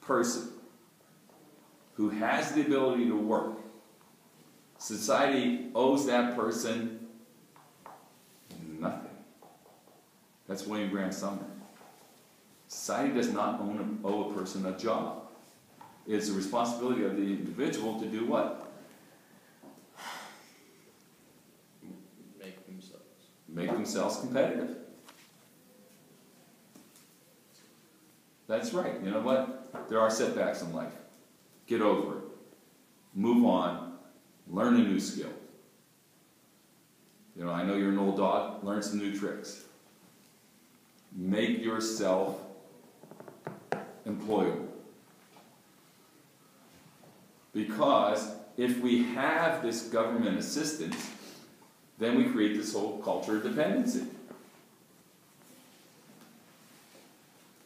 person who has the ability to work, society owes that person nothing. That's William Grant Sumner. Society does not owe a person a job. It's the responsibility of the individual to do what? Make themselves competitive. That's right. You know what? There are setbacks in life. Get over it. Move on. Learn a new skill. You know, I know you're an old dog. Learn some new tricks. Make yourself employable. Because if we have this government assistance, then we create this whole culture of dependency.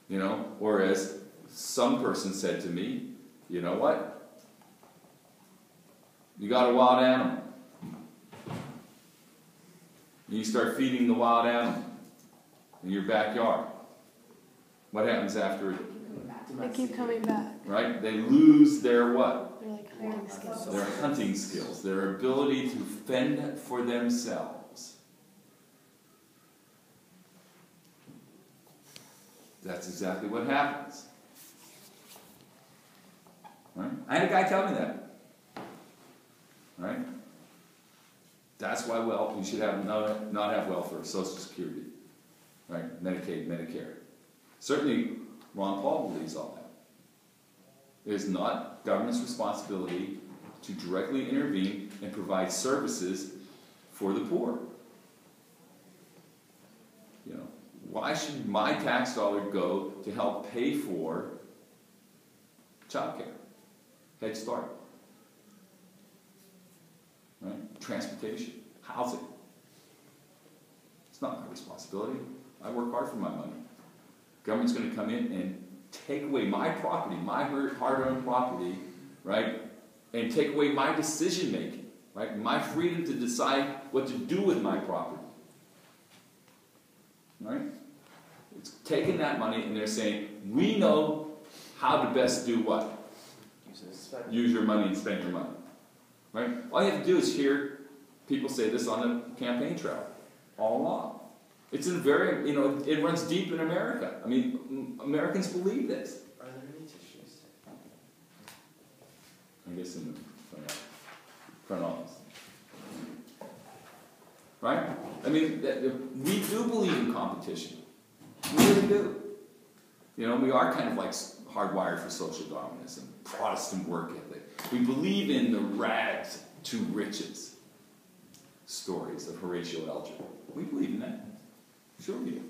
You know, or as some person said to me, you know what? You got a wild animal. And you start feeding the wild animal in your backyard. What happens after it? They keep coming back. Right? They lose their what? They're like hunting skills. Their hunting skills, their ability to fend for themselves. That's exactly what happens. Right? I had a guy tell me that. Right? That's why you should have not have welfare, Social Security, right? Medicaid, Medicare. Certainly, Ron Paul believes all that. It is not government's responsibility to directly intervene and provide services for the poor. You know, why should my tax dollar go to help pay for child care, Head Start, right? Transportation, housing? It's not my responsibility. I work hard for my money. Government's going to come in and take away my property, my hard-earned property, right? And take away my decision-making, right? My freedom to decide what to do with my property, right? It's taking that money and they're saying, we know how to best do what? Use your money and spend your money, right? All you have to do is hear people say this on the campaign trail all along. It's in very, you know, it runs deep in America. I mean, Americans believe this. Are there any tissues? I guess in the front office. Right? I mean, we do believe in competition. We really do. You know, we are kind of like hardwired for social Darwinism, Protestant work ethic. We believe in the rags to riches stories of Horatio Alger. We believe in that. Sure we do.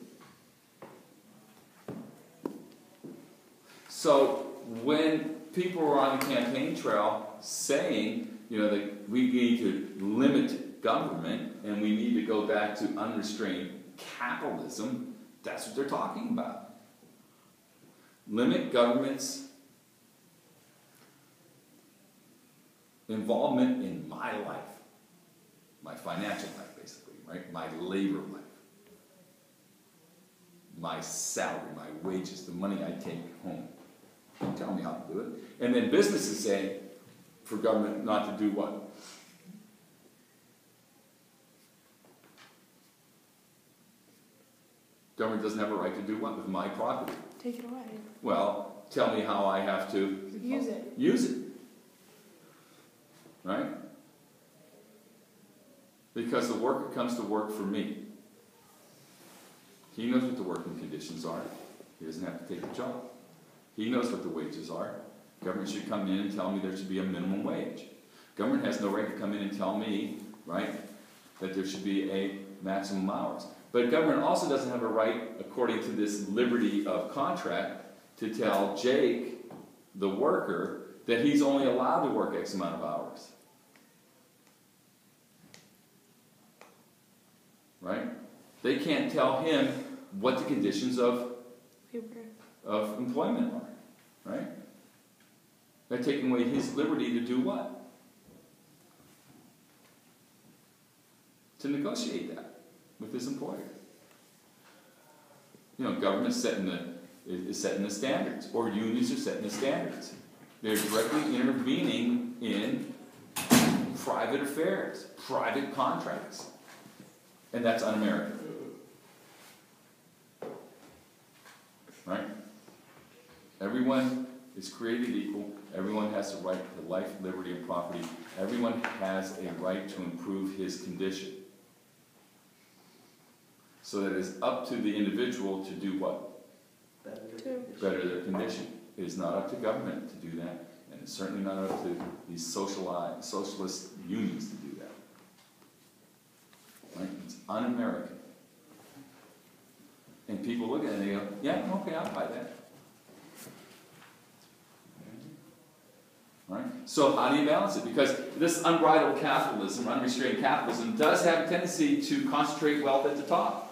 So when people were on the campaign trail saying, you know, that we need to limit government and we need to go back to unrestrained capitalism, that's what they're talking about. Limit government's involvement in my life, my financial life basically, right? My labor life. My salary, my wages, the money I take home. Don't tell me how to do it. And then businesses say for government not to do what? Government doesn't have a right to do what with my property? Take it away. Well, tell me how I have to use it. Use it. Right? Because the worker comes to work for me. He knows what the working conditions are. He doesn't have to take the job. He knows what the wages are. Government should come in and tell me there should be a minimum wage. Government has no right to come in and tell me, right, that there should be a maximum hours. But government also doesn't have a right, according to this liberty of contract, to tell Jake, the worker, that he's only allowed to work X amount of hours. Right? They can't tell him what the conditions of employment are. Right? They're taking away his liberty to do what? To negotiate that with his employer. You know, government's setting the is setting the standards, or unions are setting the standards. They're directly intervening in private affairs, private contracts. And that's un-American. Right? Everyone is created equal. Everyone has a right to life, liberty, and property. Everyone has a right to improve his condition. So that it is up to the individual to do what? Better their condition. It is not up to government to do that, and it's certainly not up to these socialist unions to do that. Right? It's un-American. And people look at it and they go, yeah, okay, I'll buy that. Right? So how do you balance it? Because this unbridled capitalism, unrestrained capitalism, does have a tendency to concentrate wealth at the top.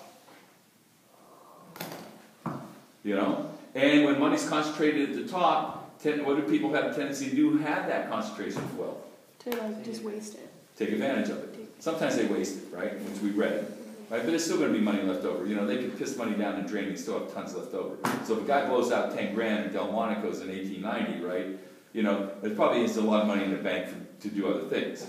You know? And when money's concentrated at the top, what do people have a tendency to do? Have that concentration of wealth? To just waste it. Take advantage of it. Sometimes they waste it, right? Which we read. Right? But there's still going to be money left over. You know, they can piss money down and drain and still have tons left over. So if a guy blows out 10 grand in Delmonico's in 1890, right? You know, there probably is a lot of money in the bank to do other things.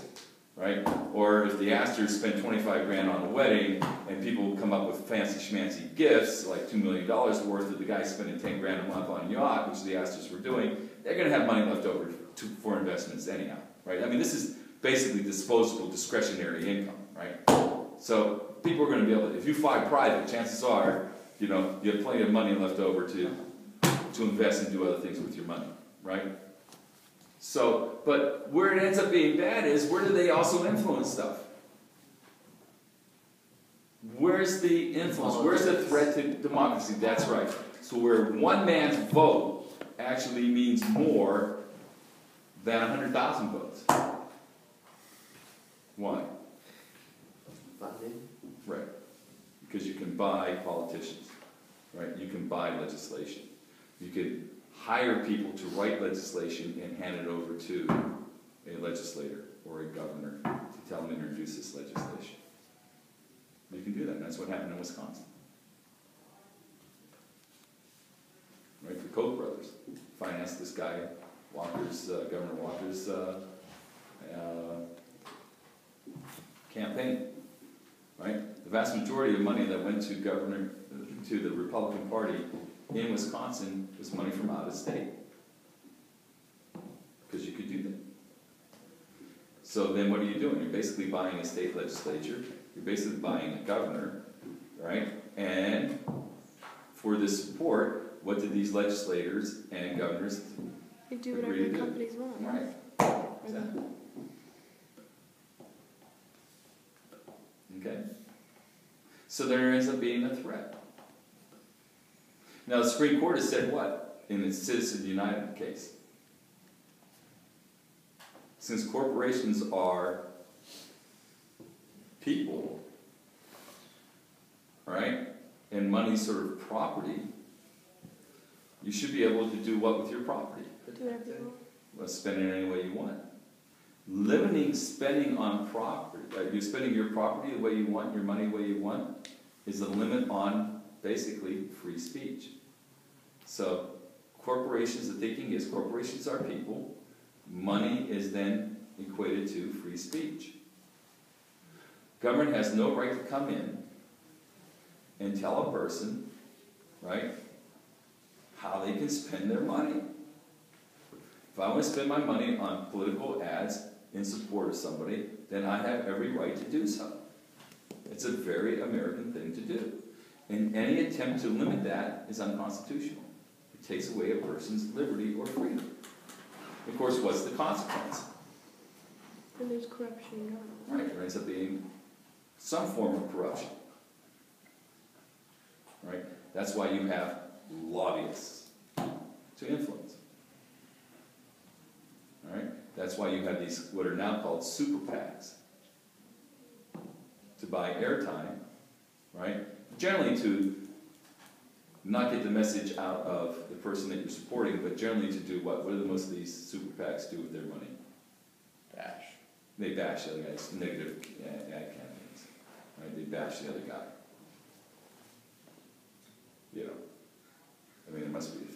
Right? Or if the Astors spend 25 grand on a wedding and people come up with fancy schmancy gifts, like $2 million worth of the guy spending 10 grand a month on a yacht, which the Astors were doing, they're going to have money left over for investments anyhow. Right? I mean, this is basically disposable discretionary income. Right? So people are going to be able to, if you fly private, chances are, you know, you have plenty of money left over to invest and do other things with your money. Right? So, but where it ends up being bad is, where do they also influence stuff? Where's the influence? Where's the threat to democracy? That's right. So where one man's vote actually means more than 100,000 votes. Why? Funding. Right. Because you can buy politicians. Right? You can buy legislation. You could hire people to write legislation and hand it over to a legislator or a governor to tell them to introduce this legislation. You can do that, and that's what happened in Wisconsin. Right, the Koch brothers financed this guy, Governor Walker's campaign. Right, the vast majority of money that went to the Republican Party in Wisconsin was money from out of state. Because you could do that. So then what are you doing? You're basically buying a state legislature. You're basically buying a governor, right? And for this support, what did these legislators and governors They do whatever the companies want. Right. Exactly. Okay? So there ends up being a threat. Now, the Supreme Court has said what in its Citizens United case? Since corporations are people, right, and money's sort of property, you should be able to do what with your property? Do whatever you want. Well, spend it any way you want. Limiting spending on property, you're spending your property the way you want, your money the way you want, is a limit on basically free speech. So corporations, the thinking is corporations are people, money is then equated to free speech. Government has no right to come in and tell a person, right, how they can spend their money. If I want to spend my money on political ads in support of somebody, then I have every right to do so. It's a very American thing to do. And any attempt to limit that is unconstitutional. It takes away a person's liberty or freedom. Of course, what's the consequence? And there's corruption in government. Right, there ends up being some form of corruption. Right? That's why you have lobbyists to influence. All right? That's why you have these, what are now called super PACs, to buy airtime, right? Generally to not get the message out of the person that you're supporting, but generally to do what? What do most of these super PACs do with their money? Bash. They bash the other guy's negative ad campaigns. Right? They bash the other guy. You know. I mean, there must be a